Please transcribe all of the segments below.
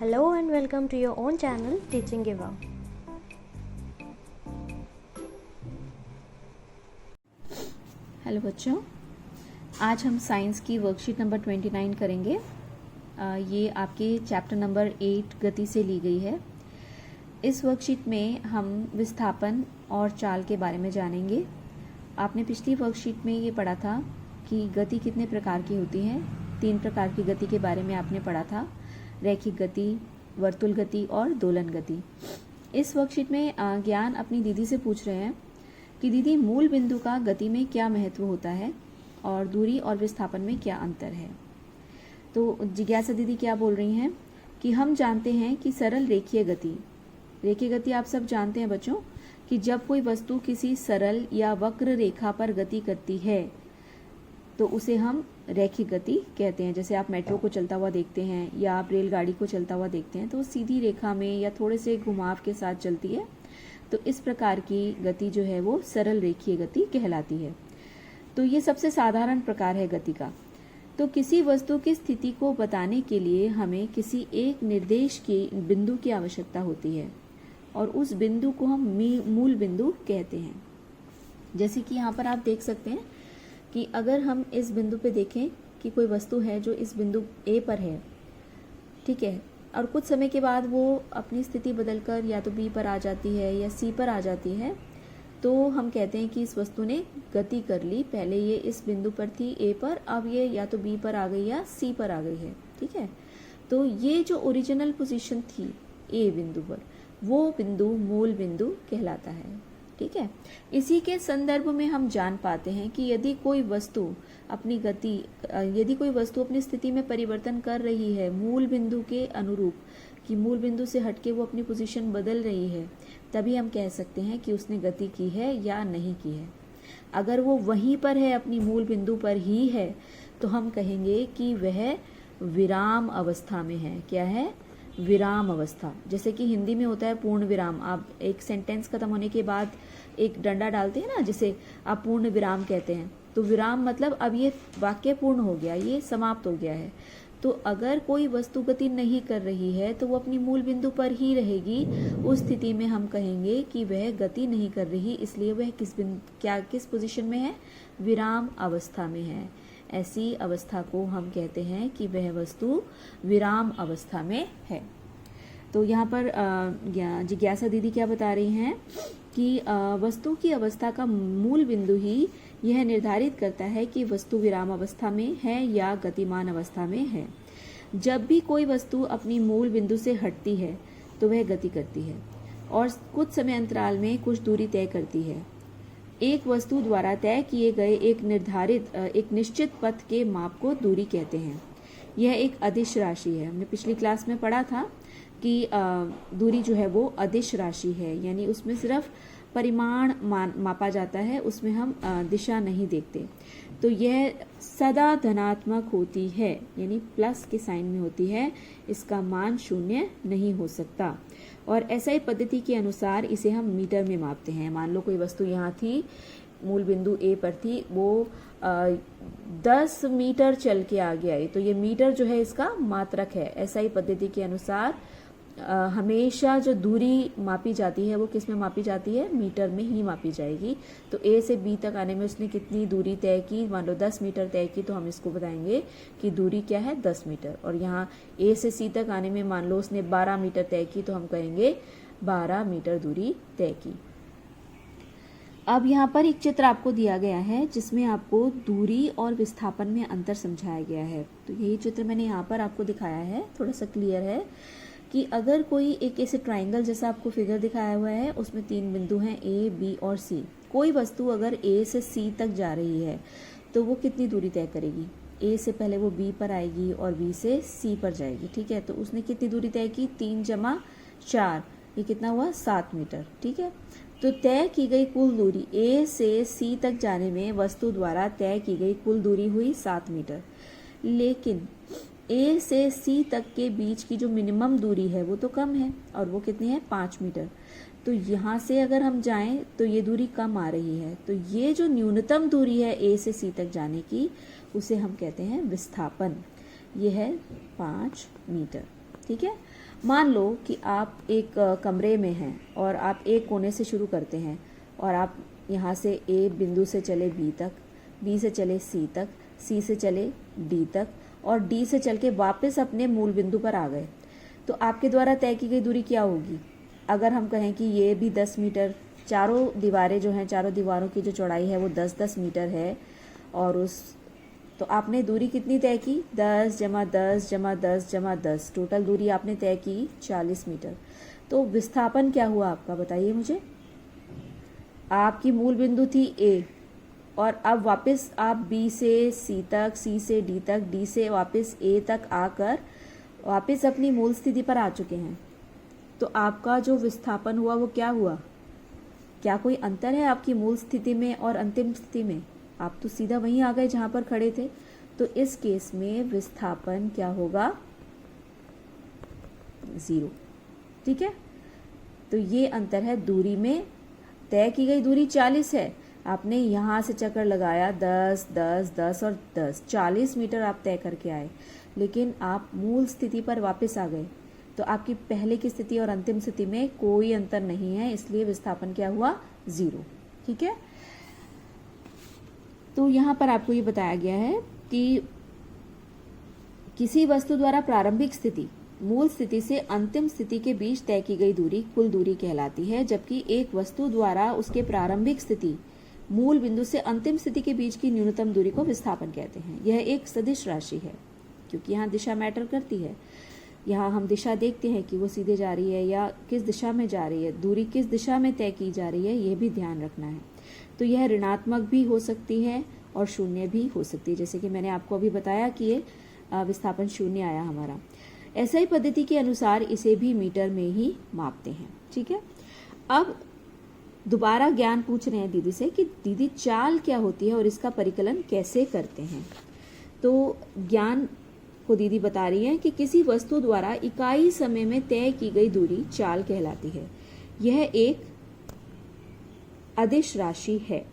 Hello and welcome to your own channel Teaching Eva. Hello बच्चों, आज हम science की वर्कशीट नंबर 29 करेंगे। ये आपके चैप्टर नंबर 8 गति से ली गई है। इस वर्कशीट में हम विस्थापन और चाल के बारे में जानेंगे। आपने पिछली वर्कशीट में ये पढ़ा था कि गति कितने प्रकार की होती है। 3 प्रकार की गति के बारे में आपने पढ़ा था, रैखिक गति, वर्तुल गति और दोलन गति। इस वर्कशीट में ज्ञान अपनी दीदी से पूछ रहे हैं कि दीदी मूल बिंदु का गति में क्या महत्व होता है और दूरी और विस्थापन में क्या अंतर है। तो जिज्ञासा दीदी क्या बोल रही हैं कि हम जानते हैं कि सरल रेखीय गति आप सब जानते हैं बच्चों कि जब कोई वस्तु किसी सरल या वक्र रेखा पर गति करती है तो उसे हम रैखिक गति कहते हैं। जैसे आप मेट्रो को चलता हुआ देखते हैं या आप रेलगाड़ी को चलता हुआ देखते हैं तो वो सीधी रेखा में या थोड़े से घुमाव के साथ चलती है। तो इस प्रकार की गति जो है वो सरल रेखीय गति कहलाती है। तो ये सबसे साधारण प्रकार है गति का। तो किसी वस्तु की स्थिति को बताने के लिए हमें किसी एक निर्देश के बिंदु की आवश्यकता होती है और उस बिंदु को हम मूल बिंदु कहते हैं। जैसे कि यहाँ पर आप देख सकते हैं कि अगर हम इस बिंदु पे देखें कि कोई वस्तु है जो इस बिंदु ए पर है, ठीक है, और कुछ समय के बाद वो अपनी स्थिति बदलकर या तो बी पर आ जाती है या सी पर आ जाती है, तो हम कहते हैं कि इस वस्तु ने गति कर ली। पहले ये इस बिंदु पर थी ए पर, अब ये या तो बी पर आ गई या सी पर आ गई है, ठीक है। तो ये जो ओरिजिनल पोजीशन थी ए बिंदु पर, वो बिंदु मूल बिंदु कहलाता है, ठीक है। इसी के संदर्भ में हम जान पाते हैं कि यदि कोई वस्तु अपनी स्थिति में परिवर्तन कर रही है मूल बिंदु के अनुरूप, कि मूल बिंदु से हटके वो अपनी पोजीशन बदल रही है, तभी हम कह सकते हैं कि उसने गति की है या नहीं की है। अगर वो वहीं पर है, अपनी मूल बिंदु पर ही है, तो हम कहेंगे कि वह विराम अवस्था में है। क्या है? विराम अवस्था। जैसे कि हिंदी में होता है पूर्ण विराम। आप एक सेंटेंस खत्म होने के बाद एक डंडा डालते हैं ना, जिसे आप पूर्ण विराम कहते हैं। तो विराम मतलब अब ये वाक्य पूर्ण हो गया, ये समाप्त हो गया है। तो अगर कोई वस्तु गति नहीं कर रही है तो वो अपनी मूल बिंदु पर ही रहेगी। उस स्थिति में हम कहेंगे कि वह गति नहीं कर रही, इसलिए वह किस पोजीशन में है? विराम अवस्था में है। ऐसी अवस्था को हम कहते हैं कि वह वस्तु विराम अवस्था में है। तो यहाँ पर जिज्ञासा दीदी क्या बता रही हैं कि वस्तु की अवस्था का मूल बिंदु ही यह निर्धारित करता है कि वस्तु विराम अवस्था में है या गतिमान अवस्था में है। जब भी कोई वस्तु अपनी मूल बिंदु से हटती है तो वह गति करती है और कुछ समय अंतराल में कुछ दूरी तय करती है। एक वस्तु द्वारा तय किए गए एक निश्चित पथ के माप को दूरी कहते हैं। यह एक अदिश राशि है। हमने पिछली क्लास में पढ़ा था कि दूरी जो है वो अदिश राशि है, यानी उसमें सिर्फ परिमाण मापा जाता है, उसमें हम दिशा नहीं देखते। तो यह सदा धनात्मक होती है, यानी प्लस के साइन में होती है। इसका मान 0 नहीं हो सकता। और एसआई पद्धति के अनुसार इसे हम मीटर में मापते हैं। मान लो कोई वस्तु यहाँ थी, मूल बिंदु ए पर थी, वो 10 मीटर चल के आगे आई, तो ये मीटर जो है इसका मात्रक है। एसआई पद्धति के अनुसार हमेशा जो दूरी मापी जाती है वो किस में मापी जाती है? मीटर में ही मापी जाएगी। तो ए से बी तक आने में उसने कितनी दूरी तय की? मान लो 10 मीटर तय की, तो हम इसको बताएंगे कि दूरी क्या है? 10 मीटर। और यहाँ ए से सी तक आने में मान लो उसने 12 मीटर तय की, तो हम कहेंगे 12 मीटर दूरी तय की। अब यहाँ पर एक चित्र आपको दिया गया है जिसमें आपको दूरी और विस्थापन में अंतर समझाया गया है। तो यही चित्र मैंने यहाँ पर आपको दिखाया है, थोड़ा सा क्लियर है कि अगर कोई एक ऐसे ट्राइंगल जैसा आपको फिगर दिखाया हुआ है, उसमें 3 बिंदु हैं ए, बी और सी। कोई वस्तु अगर ए से सी तक जा रही है तो वो कितनी दूरी तय करेगी? ए से पहले वो बी पर आएगी और बी से सी पर जाएगी, ठीक है। तो उसने कितनी दूरी तय की? 3 + 4, ये कितना हुआ? 7 मीटर, ठीक है। तो तय की गई कुल दूरी ए से सी तक जाने में वस्तु द्वारा तय की गई कुल दूरी हुई 7 मीटर। लेकिन ए से सी तक के बीच की जो मिनिमम दूरी है वो तो कम है, और वो कितनी है? 5 मीटर। तो यहाँ से अगर हम जाएं तो ये दूरी कम आ रही है। तो ये जो न्यूनतम दूरी है ए से सी तक जाने की, उसे हम कहते हैं विस्थापन। ये है 5 मीटर। ठीक है। मान लो कि आप एक कमरे में हैं और आप एक कोने से शुरू करते हैं और आप यहाँ से ए बिंदु से चले बी तक, बी से चले सी तक, सी से चले डी तक और डी से चल के वापस अपने मूल बिंदु पर आ गए। तो आपके द्वारा तय की गई दूरी क्या होगी? अगर हम कहें कि ये भी 10 मीटर, चारों दीवारें जो हैं, चारों दीवारों की जो चौड़ाई है वो 10-10 मीटर है और तो आपने दूरी कितनी तय की? 10 जमा 10 जमा 10 जमा 10, टोटल दूरी आपने तय की 40 मीटर। तो विस्थापन क्या हुआ आपका, बताइए मुझे। आपकी मूल बिंदु थी ए और अब वापस आप बी से सी तक, सी से डी तक, डी से वापस ए तक आकर वापस अपनी मूल स्थिति पर आ चुके हैं। तो आपका जो विस्थापन हुआ वो क्या हुआ? क्या कोई अंतर है आपकी मूल स्थिति में और अंतिम स्थिति में? आप तो सीधा वहीं आ गए जहां पर खड़े थे। तो इस केस में विस्थापन क्या होगा? 0। ठीक है। तो ये अंतर है दूरी में। तय की गई दूरी 40 है, आपने यहां से चक्कर लगाया 10 10 10 और 10, 40 मीटर आप तय करके आए, लेकिन आप मूल स्थिति पर वापस आ गए। तो आपकी पहले की स्थिति और अंतिम स्थिति में कोई अंतर नहीं है, इसलिए विस्थापन क्या हुआ? 0। ठीक है। तो यहां पर आपको ये बताया गया है कि किसी वस्तु द्वारा प्रारंभिक स्थिति मूल स्थिति से अंतिम स्थिति के बीच तय की गई दूरी कुल दूरी कहलाती है, जबकि एक वस्तु द्वारा उसके प्रारंभिक स्थिति मूल बिंदु से अंतिम स्थिति के बीच की न्यूनतम दूरी को विस्थापन कहते हैं। यह एक सदिश राशि है, क्योंकि यहाँ दिशा मैटर करती है। यहाँ हम दिशा देखते हैं कि वो सीधे जा रही है या किस दिशा में जा रही है, दूरी किस दिशा में तय की जा रही है, ये भी ध्यान रखना है। तो यह ऋणात्मक भी हो सकती है और शून्य भी हो सकती है, जैसे कि मैंने आपको अभी बताया कि ये विस्थापन शून्य आया हमारा। एसआई पद्धति के अनुसार इसे भी मीटर में ही मापते हैं। ठीक है। अब दोबारा ज्ञान पूछ रहे हैं दीदी से कि दीदी चाल क्या होती है और इसका परिकलन कैसे करते हैं। तो ज्ञान को दीदी बता रही है कि किसी वस्तु द्वारा इकाई समय में तय की गई दूरी चाल कहलाती है। यह एक अदिश राशि है।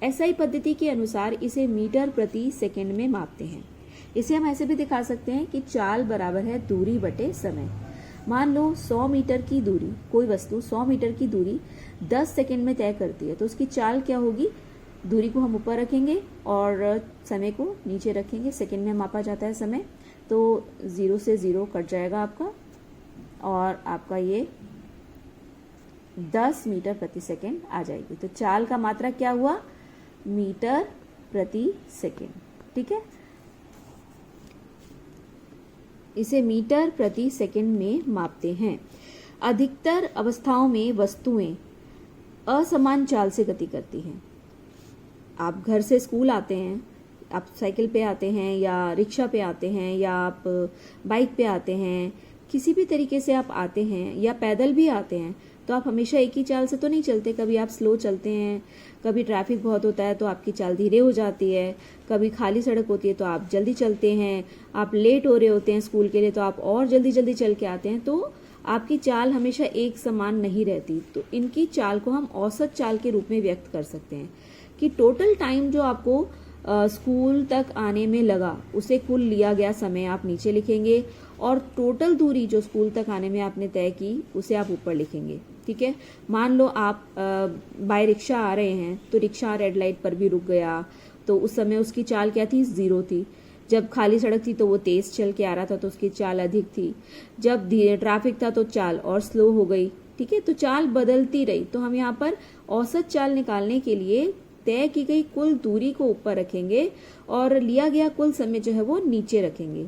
एसआई पद्धति के अनुसार इसे मीटर प्रति सेकंड में मापते हैं। इसे हम ऐसे भी दिखा सकते हैं कि चाल बराबर है दूरी बटे समय। मान लो 100 मीटर की दूरी, कोई वस्तु 100 मीटर की दूरी 10 सेकंड में तय करती है, तो उसकी चाल क्या होगी? दूरी को हम ऊपर रखेंगे और समय को नीचे रखेंगे। सेकंड में मापा जाता है समय, तो 0 से 0 कट जाएगा आपका और आपका ये 10 मीटर प्रति सेकंड आ जाएगी। तो चाल का मात्रक क्या हुआ? मीटर प्रति सेकंड। ठीक है। इसे मीटर प्रति सेकंड में मापते हैं। अधिकतर अवस्थाओं में वस्तुएं असमान चाल से गति करती हैं। आप घर से स्कूल आते हैं, आप साइकिल पे आते हैं या रिक्शा पे आते हैं या आप बाइक पे आते हैं, किसी भी तरीके से आप आते हैं या पैदल भी आते हैं, तो आप हमेशा एक ही चाल से तो नहीं चलते। कभी आप स्लो चलते हैं, कभी ट्रैफिक बहुत होता है तो आपकी चाल धीरे हो जाती है, कभी खाली सड़क होती है तो आप जल्दी चलते हैं, आप लेट हो रहे होते हैं स्कूल के लिए तो आप और जल्दी जल्दी चल के आते हैं। तो आपकी चाल हमेशा एक समान नहीं रहती। तो इनकी चाल को हम औसत चाल के रूप में व्यक्त कर सकते हैं कि टोटल टाइम जो आपको स्कूल तक आने में लगा उसे कुल लिया गया समय आप नीचे लिखेंगे और टोटल दूरी जो स्कूल तक आने में आपने तय की उसे आप ऊपर लिखेंगे। ठीक है। मान लो आप बाय रिक्शा आ रहे हैं तो रिक्शा रेड लाइट पर भी रुक गया, तो उस समय उसकी चाल क्या थी? 0 थी। जब खाली सड़क थी तो वो तेज चल के आ रहा था तो उसकी चाल अधिक थी। जब धीरे ट्रैफिक था तो चाल और स्लो हो गई। ठीक है। तो चाल बदलती रही। तो हम यहाँ पर औसत चाल निकालने के लिए तय की गई कुल दूरी को ऊपर रखेंगे और लिया गया कुल समय जो है वो नीचे रखेंगे।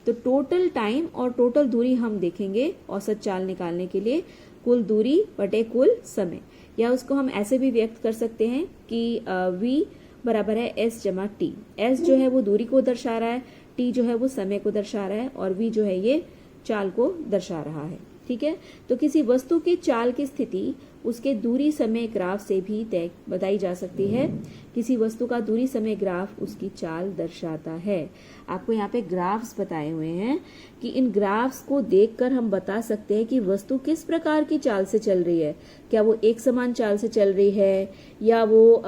तो टोटल टाइम और टोटल दूरी हम देखेंगे औसत चाल निकालने के लिए कुल दूरी बटे कुल समय, या उसको हम ऐसे भी व्यक्त कर सकते हैं कि v बराबर है s जमा टी। s जो है वो दूरी को दर्शा रहा है, t जो है वो समय को दर्शा रहा है और v जो है ये चाल को दर्शा रहा है। ठीक है। तो किसी वस्तु की चाल की स्थिति उसके दूरी समय ग्राफ से भी तय बताई जा सकती है। किसी वस्तु का दूरी समय ग्राफ उसकी चाल दर्शाता है। आपको यहाँ पे ग्राफ्स बताए हुए हैं कि इन ग्राफ्स को देखकर हम बता सकते हैं कि वस्तु किस प्रकार की चाल से चल रही है। क्या वो एक समान चाल से चल रही है या वो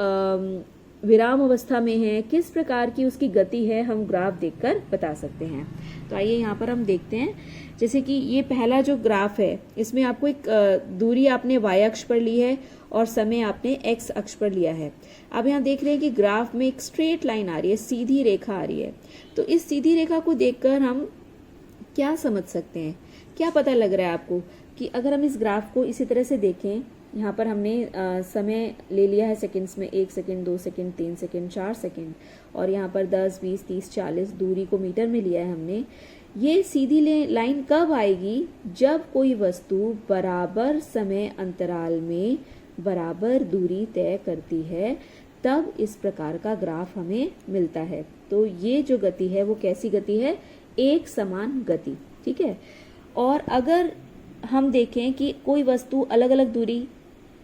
विराम अवस्था में है, किस प्रकार की उसकी गति है, हम ग्राफ देखकर बता सकते हैं। तो आइए यहाँ पर हम देखते हैं, जैसे कि ये पहला जो ग्राफ है इसमें आपको एक दूरी आपने y अक्ष पर ली है और समय आपने x अक्ष पर लिया है। अब यहाँ देख रहे हैं कि ग्राफ में एक स्ट्रेट लाइन आ रही है, सीधी रेखा आ रही है। तो इस सीधी रेखा को देखकर हम क्या समझ सकते हैं, क्या पता लग रहा है आपको कि अगर हम इस ग्राफ को इसी तरह से देखें, यहाँ पर हमने समय ले लिया है सेकंड्स में, 1 सेकंड, 2 सेकंड, 3 सेकंड, 4 सेकंड, और यहाँ पर 10, 20, 30, 40 दूरी को मीटर में लिया है हमने। ये सीधी लाइन कब आएगी, जब कोई वस्तु बराबर समय अंतराल में बराबर दूरी तय करती है, तब इस प्रकार का ग्राफ हमें मिलता है। तो ये जो गति है वो कैसी गति है, एक समान गति, ठीक है। और अगर हम देखें कि कोई वस्तु अलग अलग दूरी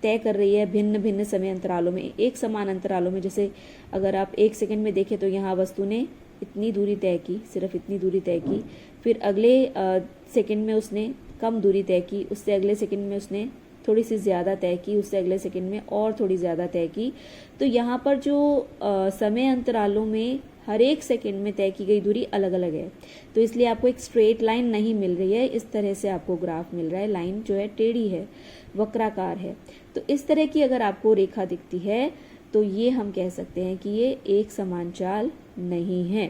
तय कर रही है भिन्न भिन्न समय अंतरालों में, एक समान अंतरालों में, जैसे अगर आप 1 सेकंड में देखें तो यहाँ वस्तु ने इतनी दूरी तय की, सिर्फ इतनी दूरी तय की, फिर अगले सेकंड में उसने कम दूरी तय की, उससे अगले सेकंड में उसने थोड़ी सी ज़्यादा तय की, उससे अगले सेकंड में और थोड़ी ज़्यादा तय की। तो यहाँ पर जो समय अंतरालों में हर एक सेकंड में तय की गई दूरी अलग अलग है, तो इसलिए आपको एक स्ट्रेट लाइन नहीं मिल रही है, इस तरह से आपको ग्राफ मिल रहा है। लाइन जो है टेढ़ी है, वक्राकार है। तो इस तरह की अगर आपको रेखा दिखती है तो ये हम कह सकते हैं कि ये एक समान चाल नहीं है।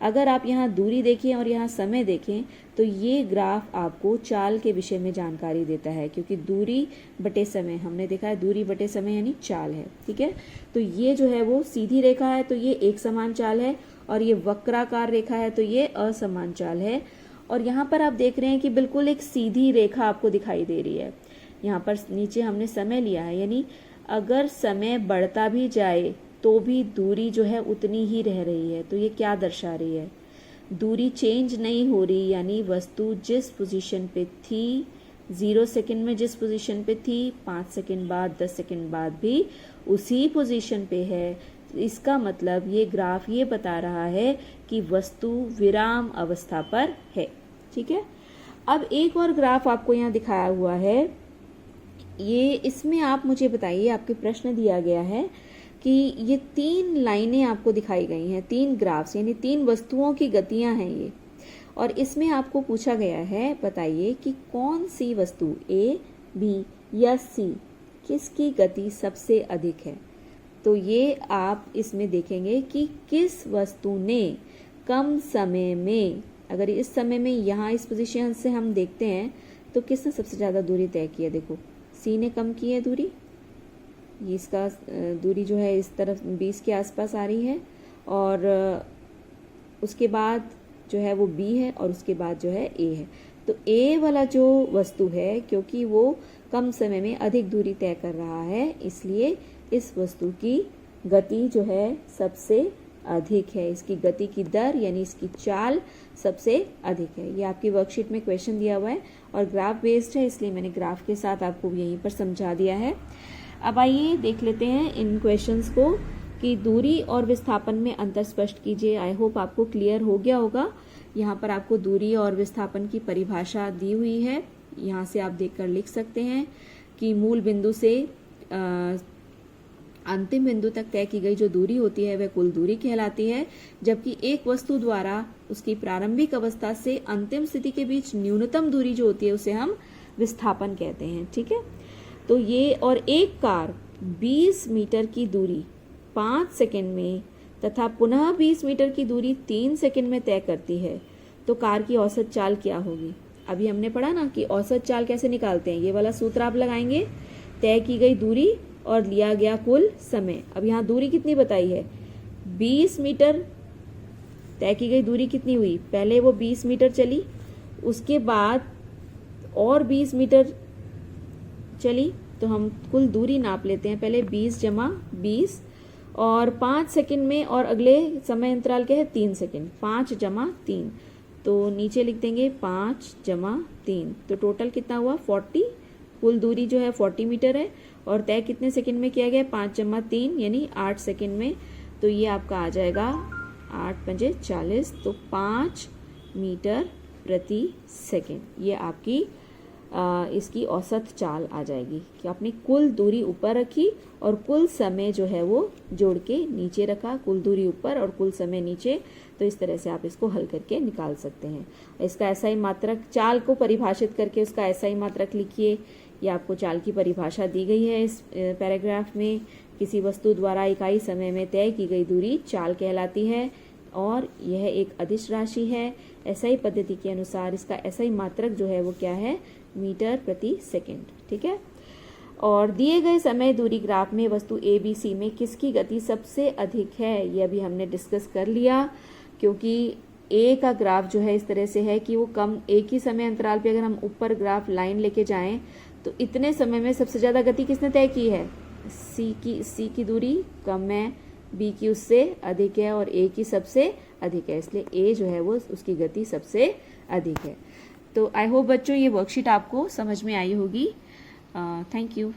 अगर आप यहाँ दूरी देखें और यहाँ समय देखें तो ये ग्राफ आपको चाल के विषय में जानकारी देता है, क्योंकि दूरी बटे समय, हमने देखा है दूरी बटे समय यानी चाल है, ठीक है। तो ये जो है वो सीधी रेखा है तो ये एक समान चाल है, और ये वक्राकार रेखा है तो ये असमान चाल है। और यहाँ पर आप देख रहे हैं कि बिल्कुल एक सीधी रेखा आपको दिखाई दे रही है। यहाँ पर नीचे हमने समय लिया है, यानी अगर समय बढ़ता भी जाए तो भी दूरी जो है उतनी ही रह रही है। तो ये क्या दर्शा रही है, दूरी चेंज नहीं हो रही, यानी वस्तु जिस पोजीशन पे थी 0 सेकंड में, जिस पोजीशन पे थी 5 सेकंड बाद, 10 सेकंड बाद भी उसी पोजीशन पे है। इसका मतलब ये ग्राफ ये बता रहा है कि वस्तु विराम अवस्था पर है, ठीक है। अब एक और ग्राफ आपको यहाँ दिखाया हुआ है, ये इसमें आप मुझे बताइए, आपके प्रश्न दिया गया है कि ये 3 लाइनें आपको दिखाई गई हैं, 3 ग्राफ्स, यानी 3 वस्तुओं की गतियां हैं ये, और इसमें आपको पूछा गया है बताइए कि कौन सी वस्तु ए, बी या सी किसकी गति सबसे अधिक है। तो ये आप इसमें देखेंगे कि किस वस्तु ने कम समय में, अगर इस समय में यहाँ इस पोजीशन से हम देखते हैं तो किसने सबसे ज़्यादा दूरी तय की है। देखो सी ने कम की है दूरी, ये इसका दूरी जो है इस तरफ 20 के आसपास आ रही है, और उसके बाद जो है वो बी है, और उसके बाद जो है ए है। तो ए वाला जो वस्तु है, क्योंकि वो कम समय में अधिक दूरी तय कर रहा है, इसलिए इस वस्तु की गति जो है सबसे अधिक है, इसकी गति की दर यानी इसकी चाल सबसे अधिक है। ये आपकी वर्कशीट में क्वेश्चन दिया हुआ है और ग्राफ बेस्ड है, इसलिए मैंने ग्राफ के साथ आपको यहीं पर समझा दिया है। अब आइए देख लेते हैं इन क्वेश्चंस को कि दूरी और विस्थापन में अंतर स्पष्ट कीजिए। आई होप आपको क्लियर हो गया होगा। यहाँ पर आपको दूरी और विस्थापन की परिभाषा दी हुई है, यहाँ से आप देखकर लिख सकते हैं कि मूल बिंदु से अंतिम बिंदु तक तय की गई जो दूरी होती है वह कुल दूरी कहलाती है, जबकि एक वस्तु द्वारा उसकी प्रारंभिक अवस्था से अंतिम स्थिति के बीच न्यूनतम दूरी जो होती है उसे हम विस्थापन कहते हैं, ठीक है। तो ये, और एक कार 20 मीटर की दूरी 5 सेकंड में तथा पुनः 20 मीटर की दूरी 3 सेकंड में तय करती है, तो कार की औसत चाल क्या होगी। अभी हमने पढ़ा ना कि औसत चाल कैसे निकालते हैं, ये वाला सूत्र आप लगाएंगे, तय की गई दूरी और लिया गया कुल समय। अब यहाँ दूरी कितनी बताई है, 20 मीटर, तय की गई दूरी कितनी हुई, पहले वो 20 मीटर चली, उसके बाद और 20 मीटर चली, तो हम कुल दूरी नाप लेते हैं। पहले 20 जमा 20 और 5 सेकंड में, और अगले समय अंतराल क्या है 3 सेकंड, 5 जमा 3, तो नीचे लिख देंगे 5 जमा 3, तो टोटल कितना हुआ 40। कुल दूरी जो है 40 मीटर है और तय कितने सेकंड में किया गया, 5 जमा 3 यानी 8 सेकंड में। तो ये आपका आ जाएगा 8 पंजे 40, तो 5 मीटर प्रति सेकंड। ये आपकी इसकी औसत चाल आ जाएगी कि आपने कुल दूरी ऊपर रखी और कुल समय जो है वो जोड़ के नीचे रखा, कुल दूरी ऊपर और कुल समय नीचे। तो इस तरह से आप इसको हल करके निकाल सकते हैं। इसका SI मात्रक, चाल को परिभाषित करके उसका SI मात्रक लिखिए। ये आपको चाल की परिभाषा दी गई है इस पैराग्राफ में। किसी वस्तु द्वारा इकाई समय में तय की गई दूरी चाल कहलाती है और यह एक अदिश राशि है। SI पद्धति के अनुसार इसका SI मात्रक जो है वो क्या है, मीटर प्रति सेकंड। ठीक है। और दिए गए समय दूरी ग्राफ में वस्तु ABC में किसकी गति सबसे अधिक है, ये अभी हमने डिस्कस कर लिया। क्योंकि A का ग्राफ जो है इस तरह से है कि वो कम, एक ही समय अंतराल पे अगर हम ऊपर ग्राफ लाइन लेके जाएं तो इतने समय में सबसे ज़्यादा गति किसने तय की है, C की दूरी कम है, B की उससे अधिक है और A की सबसे अधिक है, इसलिए A जो है वो उसकी गति सबसे अधिक है। तो आई होप बच्चों ये वर्कशीट आपको समझ में आई होगी। Thank you.